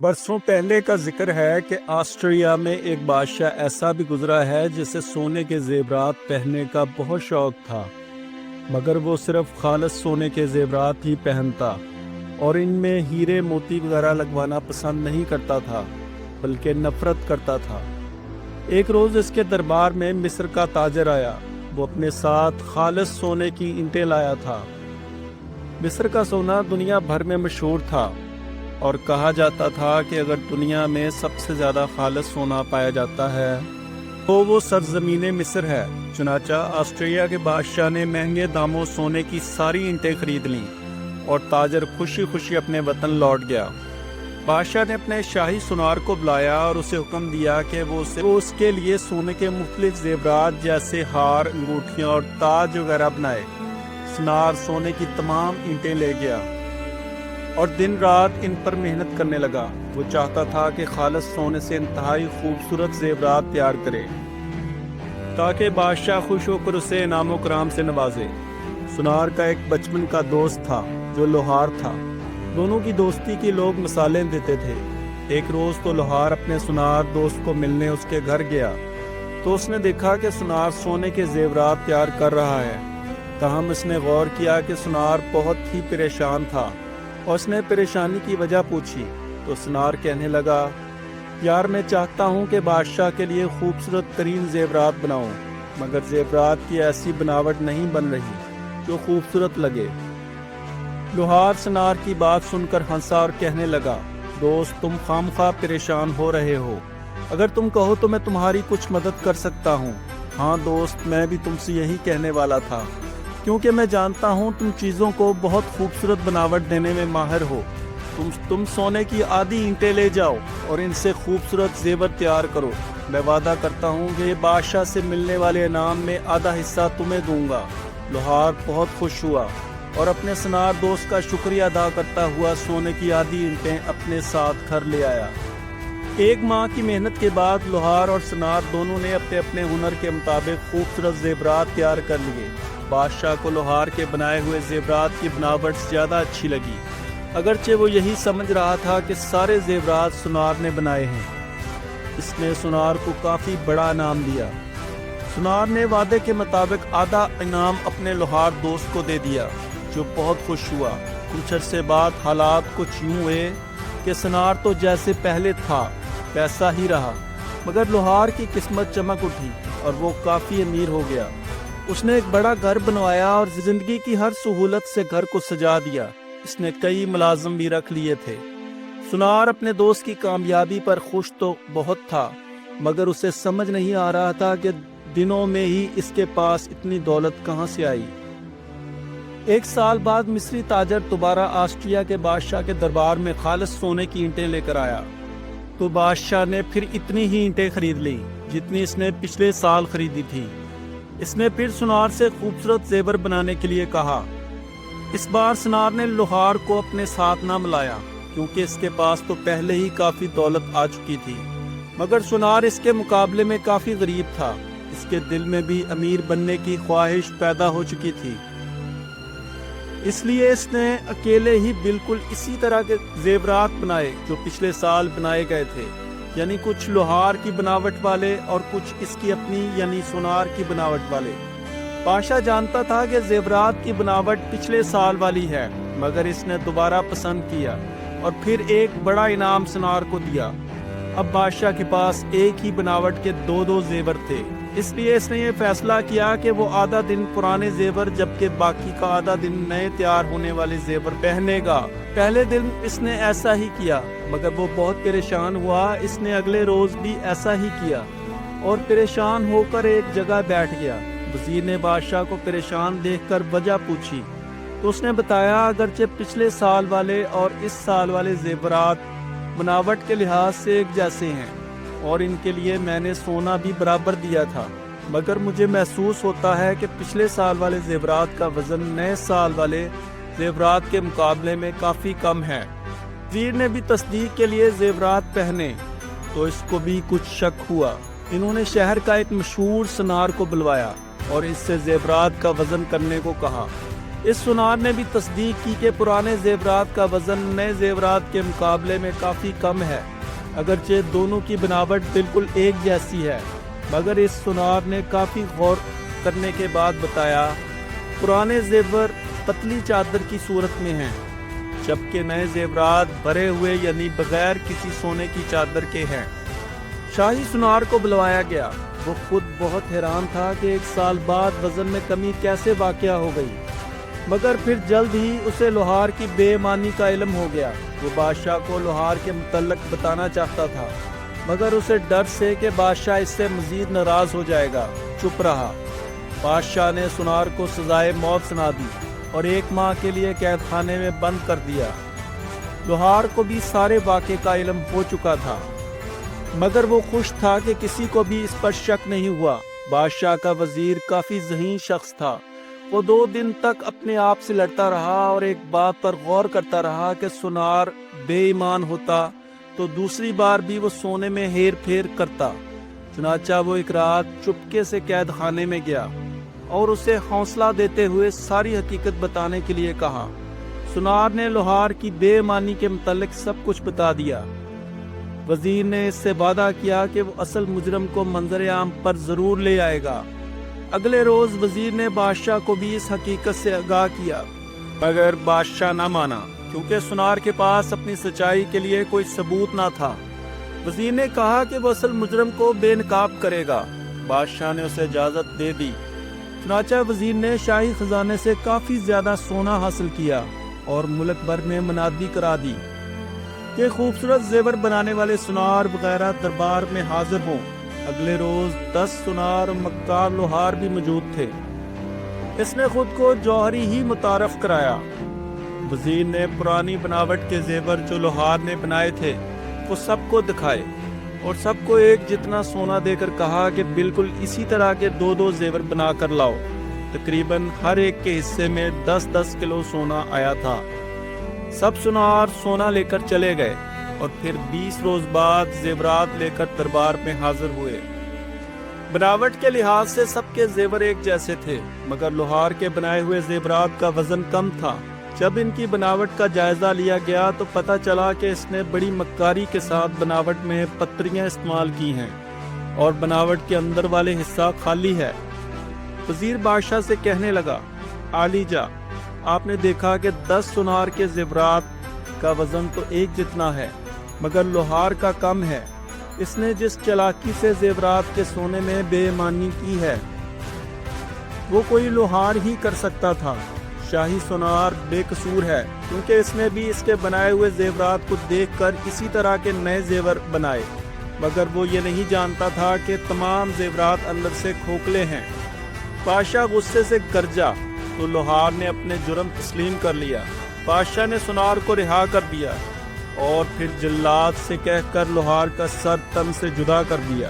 برسوں پہلے کا ذکر ہے کہ آسٹریا میں ایک بادشاہ ایسا بھی گزرا ہے جسے سونے کے زیورات پہننے کا بہت شوق تھا، مگر وہ صرف خالص سونے کے زیورات ہی پہنتا اور ان میں ہیرے موتی وغیرہ لگوانا پسند نہیں کرتا تھا، بلکہ نفرت کرتا تھا۔ ایک روز اس کے دربار میں مصر کا تاجر آیا۔ وہ اپنے ساتھ خالص سونے کی اینٹیں لایا تھا۔ مصر کا سونا دنیا بھر میں مشہور تھا اور کہا جاتا تھا کہ اگر دنیا میں سب سے زیادہ خالص سونا پایا جاتا ہے تو وہ سرزمین مصر ہے۔ چنانچہ آسٹریا کے بادشاہ نے مہنگے داموں سونے کی ساری اینٹیں خرید لیں اور تاجر خوشی خوشی اپنے وطن لوٹ گیا۔ بادشاہ نے اپنے شاہی سونار کو بلایا اور اسے حکم دیا کہ وہ اس کے لیے سونے کے مختلف زیورات جیسے ہار، انگوٹھیاں اور تاج وغیرہ بنائے۔ سونار سونے کی تمام اینٹیں لے گیا اور دن رات ان پر محنت کرنے لگا۔ وہ چاہتا تھا کہ خالص سونے سے انتہائی خوبصورت زیورات تیار کرے تاکہ بادشاہ خوش ہو کر اسے انعام و کرام سے نوازے۔ سونار کا ایک بچپن کا دوست تھا جو لوہار تھا۔ دونوں کی دوستی کی لوگ مثالیں دیتے تھے۔ ایک روز تو لوہار اپنے سونار دوست کو ملنے اس کے گھر گیا تو اس نے دیکھا کہ سونار سونے کے زیورات تیار کر رہا ہے۔ تاہم اس نے غور کیا کہ سونار بہت ہی پریشان تھا اور اس نے پریشانی کی وجہ پوچھی تو سونار کہنے لگا، یار میں چاہتا ہوں کہ بادشاہ کے لیے خوبصورت ترین زیورات بناؤں، مگر زیورات کی ایسی بناوٹ نہیں بن رہی جو خوبصورت لگے۔ لوہار سونار کی بات سن کر ہنسا اور کہنے لگا، دوست تم خامخواہ پریشان ہو رہے ہو، اگر تم کہو تو میں تمہاری کچھ مدد کر سکتا ہوں۔ ہاں دوست، میں بھی تم سے یہی کہنے والا تھا، کیونکہ میں جانتا ہوں تم چیزوں کو بہت خوبصورت بناوٹ دینے میں ماہر ہو۔ تم سونے کی آدھی اینٹیں لے جاؤ اور ان سے خوبصورت زیور تیار کرو۔ میں وعدہ کرتا ہوں کہ بادشاہ سے ملنے والے انعام میں آدھا حصہ تمہیں دوں گا۔ لوہار بہت خوش ہوا اور اپنے سونار دوست کا شکریہ ادا کرتا ہوا سونے کی آدھی اینٹیں اپنے ساتھ گھر لے آیا۔ ایک ماہ کی محنت کے بعد لوہار اور سونار دونوں نے اپنے اپنے ہنر کے مطابق خوبصورت زیورات تیار کر لیے۔ بادشاہ کو لوہار کے بنائے ہوئے زیورات کی بناوٹ زیادہ اچھی لگی، اگرچہ وہ یہی سمجھ رہا تھا کہ سارے زیورات سونار نے بنائے ہیں۔ اس نے سونار کو کافی بڑا انعام دیا۔ سونار نے وعدے کے مطابق آدھا انعام اپنے لوہار دوست کو دے دیا، جو بہت خوش ہوا۔ کچھ عرصے بعد حالات کچھ یوں ہوئے کہ سونار تو جیسے پہلے تھا ویسا ہی رہا، مگر لوہار کی قسمت چمک اٹھی اور وہ کافی امیر ہو گیا۔ اس نے ایک بڑا گھر بنوایا اور زندگی کی ہر سہولت سے گھر کو سجا دیا۔ اس نے کئی ملازم بھی رکھ لیے تھے۔ سونار اپنے دوست کی کامیابی پر خوش تو بہت تھا، مگر اسے سمجھ نہیں آ رہا تھا کہ دنوں میں ہی اس کے پاس اتنی دولت کہاں سے آئی۔ ایک سال بعد مصری تاجر دوبارہ آسٹریا کے بادشاہ کے دربار میں خالص سونے کی اینٹیں لے کر آیا تو بادشاہ نے پھر اتنی ہی اینٹیں خرید لی جتنی اس نے پچھلے سال خریدی تھی۔ اس نے پھر سونار سے خوبصورت زیور بنانے کے لیے کہا۔ اس بار سونار نے لوہار کو اپنے ساتھ نہ ملایا، کیونکہ اس کے پاس تو پہلے ہی کافی دولت آ چکی تھی، مگر سونار اس کے مقابلے میں کافی غریب تھا۔ اس کے دل میں بھی امیر بننے کی خواہش پیدا ہو چکی تھی، اس لیے اس نے اکیلے ہی بالکل اسی طرح کے زیورات بنائے جو پچھلے سال بنائے گئے تھے، یعنی کچھ لوہار کی بناوٹ والے اور کچھ اس کی اپنی یعنی سونار کی بناوٹ والے۔ بادشاہ جانتا تھا کہ زیورات کی بناوٹ پچھلے سال والی ہے، مگر اس نے دوبارہ پسند کیا اور پھر ایک بڑا انعام سونار کو دیا۔ اب بادشاہ کے پاس ایک ہی بناوٹ کے دو زیور تھے، اس لیے اس نے یہ فیصلہ کیا کہ وہ آدھا دن پرانے زیور جبکہ باقی کا آدھا دن نئے تیار ہونے والے زیور پہنے گا۔ پہلے دن اس نے ایسا ہی کیا، مگر وہ بہت پریشان ہوا۔ اس نے اگلے روز بھی ایسا ہی کیا اور پریشان ہو کر ایک جگہ بیٹھ گیا۔ وزیر نے بادشاہ کو پریشان دیکھ کر وجہ پوچھی تو اس نے بتایا، اگرچہ پچھلے سال والے اور اس سال والے زیورات بناوٹ کے لحاظ سے ایک جیسے ہیں اور ان کے لیے میں نے سونا بھی برابر دیا تھا، مگر مجھے محسوس ہوتا ہے کہ پچھلے سال والے زیورات کا وزن نئے سال والے زیورات کے مقابلے میں کافی کم ہے۔ وزیر نے بھی تصدیق کے لیے زیورات پہنے تو اس کو بھی کچھ شک ہوا۔ انہوں نے شہر کا ایک مشہور سونار کو بلوایا اور اس سے زیورات کا وزن کرنے کو کہا۔ اس سونار نے بھی تصدیق کی کہ پرانے زیورات کا وزن نئے زیورات کے مقابلے میں کافی کم ہے، اگرچہ دونوں کی بناوٹ بالکل ایک جیسی ہے، مگر اس سونار نے کافی غور کرنے کے بعد بتایا پرانے زیور پتلی چادر کی صورت میں ہیں، جبکہ نئے زیورات بھرے ہوئے یعنی بغیر کسی سونے کی چادر کے ہیں۔ شاہی سونار کو بلوایا گیا۔ وہ خود بہت حیران تھا کہ 1 سال بعد وزن میں کمی کیسے واقع ہو گئی، مگر پھر جلد ہی اسے لوہار کی بے ایمانی کا علم ہو گیا۔ وہ بادشاہ کو لوہار کے متعلق بتانا چاہتا تھا، مگر اسے ڈر سے کہ بادشاہ اس سے مزید ناراض ہو جائے گا چپ رہا۔ بادشاہ نے سونار کو سزائے موت سنا دی اور 1 ماہ کے لیے قید خانے میں بند کر دیا۔ لوہار کو بھی سارے واقعے کا علم ہو چکا تھا، مگر وہ خوش تھا کہ کسی کو بھی اس پر شک نہیں ہوا۔ بادشاہ کا وزیر کافی ذہین شخص تھا۔ وہ 2 دن تک اپنے آپ سے لڑتا رہا اور ایک بات پر غور کرتا رہا کہ سونار بے ایمان ہوتا تو دوسری بار بھی وہ سونے میں ہیر پھیر کرتا۔ چنانچہ وہ ایک رات چپکے سے قید خانے میں گیا اور اسے حوصلہ دیتے ہوئے ساری حقیقت بتانے کے لیے کہا۔ سونار نے لوہار کی بے ایمانی کے متعلق سب کچھ بتا دیا۔ وزیر نے اس سے وعدہ کیا کہ وہ اصل مجرم کو منظر عام پر ضرور لے آئے گا۔ اگلے روز وزیر نے بادشاہ کو بھی اس حقیقت سے آگاہ کیا، مگر بادشاہ نہ مانا کیونکہ سونار کے پاس اپنی سچائی کے لیے کوئی ثبوت نہ تھا۔ وزیر نے کہا کہ وہ اصل مجرم کو بے نقاب کرے گا۔ بادشاہ نے اسے اجازت دے دی۔ چنانچہ وزیر نے شاہی خزانے سے کافی زیادہ سونا حاصل کیا اور ملک بھر میں منادی کرا دی کہ خوبصورت زیور بنانے والے سونار وغیرہ دربار میں حاضر ہوں۔ اگلے روز 10 سونار اور مکار لوہار بھی موجود تھے۔ اس نے خود کو جوہری ہی متعارف کرایا۔ وزیر نے پرانی بناوٹ کے زیور جو لوہار نے بنائے تھے وہ سب کو دکھائے اور سب کو ایک جتنا سونا دے کر کہا کہ بالکل اسی طرح کے 2 زیور بنا کر لاؤ۔ تقریباً ہر ایک کے حصے میں 10 کلو سونا آیا تھا۔ سب سونار سونا لے کر چلے گئے اور پھر 20 روز بعد زیورات لے کر دربار میں حاضر ہوئے۔ بناوٹ کے لحاظ سے سب کے زیور ایک جیسے تھے، مگر لوہار کے بنائے ہوئے زیورات کا وزن کم تھا۔ جب ان کی بناوٹ کا جائزہ لیا گیا تو پتہ چلا کہ اس نے بڑی مکاری کے ساتھ بناوٹ میں پتریاں استعمال کی ہیں اور بناوٹ کے اندر والے حصہ خالی ہے۔ وزیر بادشاہ سے کہنے لگا، عالی جا، آپ نے دیکھا کہ 10 سونار کے زیورات کا وزن تو ایک جتنا ہے، مگر لوہار کا کم ہے۔ اس نے جس چالاکی سے زیورات کے سونے میں بے ایمانی کی ہے وہ کوئی لوہار ہی کر سکتا تھا۔ شاہی سونار بے قصور ہے کیونکہ اس نے بھی اس کے بنائے ہوئے زیورات کو دیکھ کر اسی طرح کے نئے زیور بنائے، مگر وہ یہ نہیں جانتا تھا کہ تمام زیورات اندر سے کھوکھلے ہیں۔ بادشاہ غصے سے گرجا تو لوہار نے اپنے جرم تسلیم کر لیا۔ بادشاہ نے سونار کو رہا کر دیا اور پھر جلاد سے کہہ کر لوہار کا سر تن سے جدا کر دیا۔